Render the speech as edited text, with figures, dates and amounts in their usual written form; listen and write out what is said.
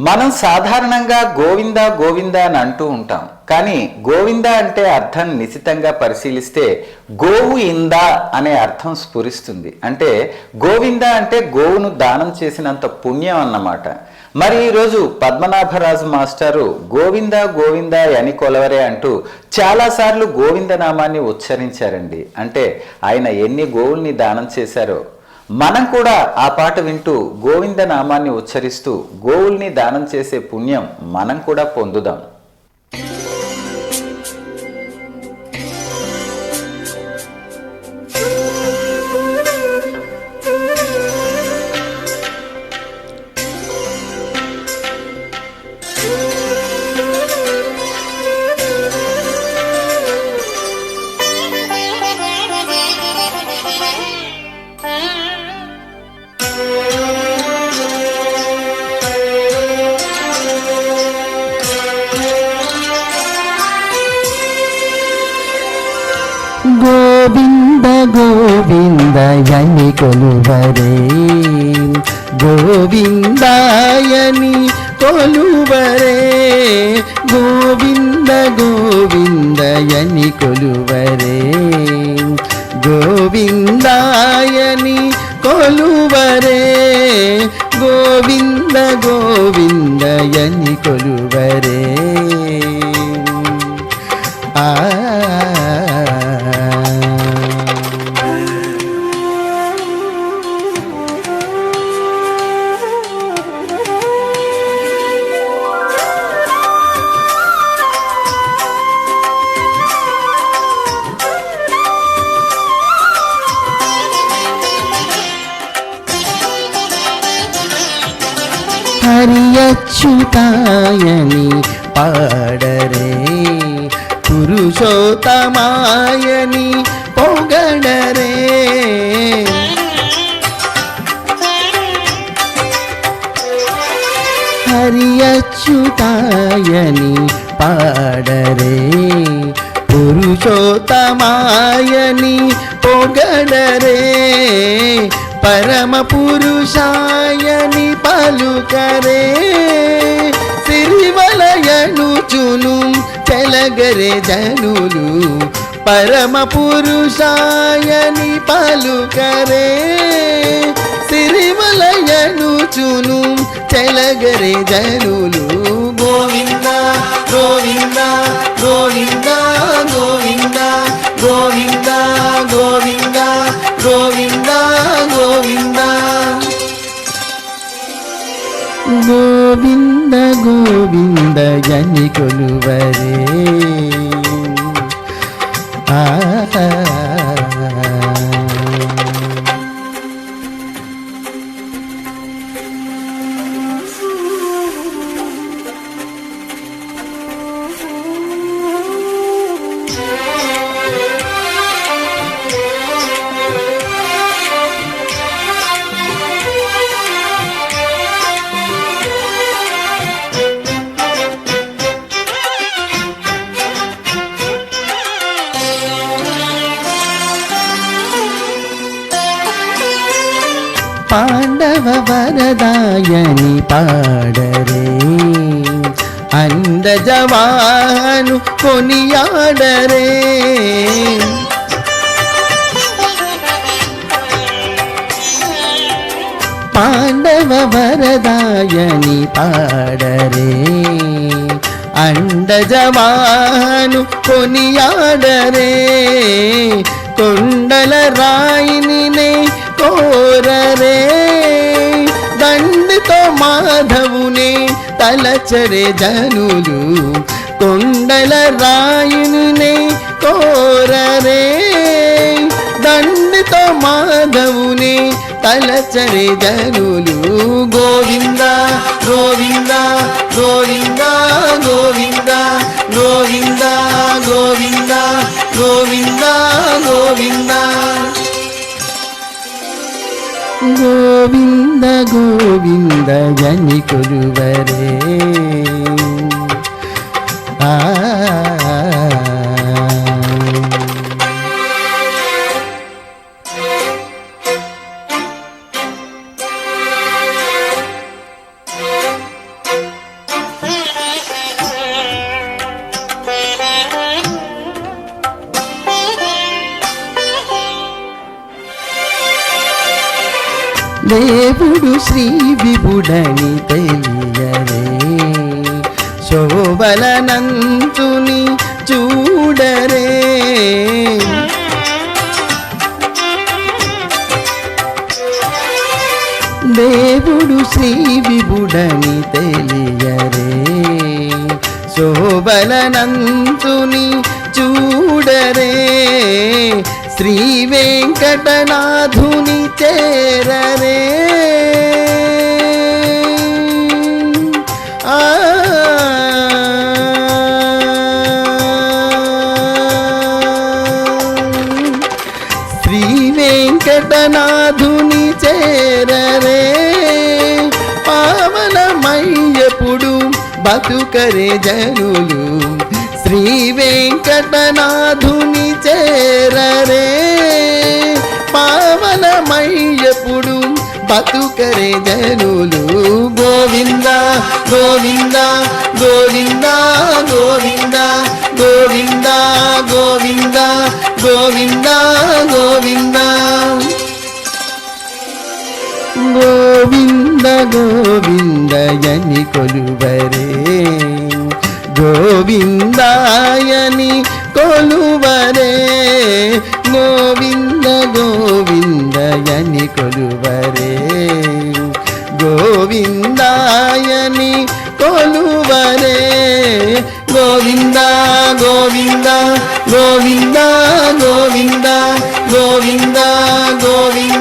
మనం సాధారణంగా గోవింద గోవింద అని అంటూ ఉంటాం. కానీ గోవింద అంటే అర్థం నిశితంగా పరిశీలిస్తే గోవు ఇంద అనే అర్థం స్ఫురిస్తుంది. అంటే గోవింద అంటే గోవును దానం చేసినంత పుణ్యం అన్నమాట. మరి ఈరోజు పద్మనాభరాజు మాస్టారు గోవింద గోవింద అని కొలవరే అంటూ చాలాసార్లు గోవింద నామాన్ని ఉచ్చరించారండి. అంటే ఆయన ఎన్ని గోవుల్ని దానం చేశారో మనం కూడా ఆ పాట వింటూ గోవింద నామాన్ని ఉచ్చరిస్తూ గోవుల్ని దానం చేసే పుణ్యం మనం కూడా పొందుదాం. గోవింద గోవిందయని కొలువరే, గోవిందాయని కొలువరే, గోవింద గోవిందయని కొలువరే, గోవిందాయని కొలువరే, గోవింద గోవిందయని కొలువరే. ఆ హరియచ్యుతాయని పాడరే, పురుషోత్తమాయని పొగడరే, హరియచ్యుతాయని పాడరే, పురుషోత్తమాయని పొగడరే, పరమ పురుషాయని పలుకరే, సిరివలయనుచును చెలగరే జనులు, పరమ పురుషాయని పలుకరే, సిరివలయనుచును చెలగరే జనులు. గోవింద గోవింద గోవింద గోవింద గోవింద గోవింద గోవింద గోవింద గోవింద గోవిందయని కొలువరే. ఆ పాండవ వరదాయని పాడరే, అందజవాను కొనియాడరే, పాండవ వరదాయని పాడరే, అండజవాను కొనియాడరే, కొండల రాయిని కోరరే, దండితో మాధవునే తలచరే జనులు, కొండల రాయునే కోరరే, దండితో మాధవునే తలచరే జనులు. గోవింద గోవింద గోవింద గోవింద గోవింద గోవింద గోవింద గోవింద గోవింద గోవిందయని కొలువరే. ఆ దేవుడు శ్రీ విభుడని తెలియరే, శోభలనంతుని చూడరే. దేవుడు శ్రీ విభుడని తెలియరే, శోభలనంతుని చూడరే. శ్రీ వెంకటనాథుని చేరరే. ఆ శ్రీ వెంకటనాథుని చేరరే. పావనమయ్యప్పుడు బతుకరే జనులు, శ్రీ వెంకటనాథుని చేరరే. పావనమయ్యప్పుడు బతుకరే జనులు. గోవింద గోవింద గోవింద గోవింద గోవింద గోవింద గోవింద గోవింద గోవింద గోవిందయని కొలువరే, గోవిందాయని కొలువరే. గోవింద గోవిందయని కొలువరే, గోవిందాయని కొలువరే. గోవింద గోవింద గోవింద గోవింద గోవింద గోవింద